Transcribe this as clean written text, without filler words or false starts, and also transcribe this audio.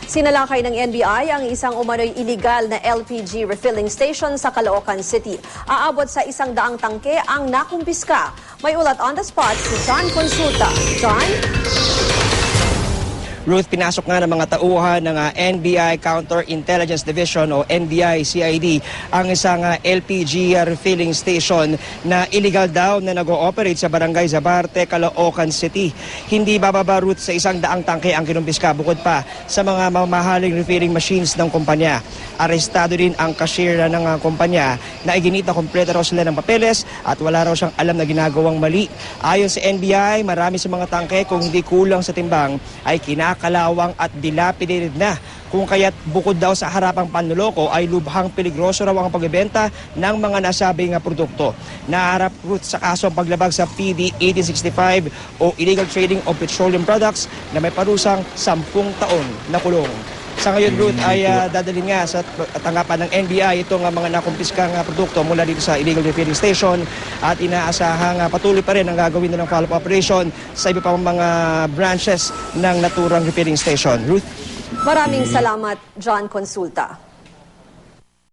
Sinalakay ng NBI ang isang umano'y iligal na LPG refilling station sa Caloocan City. Aabot sa 100 tangke ang nakumpiska. May ulat on the spot si John Consulta. John? Ruth, pinasok nga ng mga tauhan ng NBI Counterintelligence Division o NBI-CID ang isang LPG refilling station na illegal daw na nag-ooperate sa Barangay Zabarte, Caloocan City. Hindi bababa, Ruth, sa 100 tangke ang kinumpiska bukod pa sa mga mamahaling refilling machines ng kumpanya. Arestado din ang cashier ng kumpanya na iginit na kumpleto raw sila ng papeles at wala raw siyang alam na ginagawang mali. Ayon sa NBI, marami sa mga tangke kung hindi kulang sa timbang ay kinakalawang at dilapidated na. Kung kaya't bukod daw sa harapang panloloko ay lubhang peligroso raw ang pagbebenta ng mga nasabing produkto. Naharap, Ruth, sa kasong paglabag sa PD 1865 o Illegal Trading of Petroleum Products na may parusang 10 taon na kulong. Sa ngayon, Ruth, ay dadalhin nga sa tanggapan ng NBI itong mga nakumpiskang produkto mula dito sa illegal refilling station at inaasahang patuloy pa rin ang gagawin ng follow-up operation sa iba pang mga branches ng naturang refilling station. Ruth? Maraming salamat, John Consulta.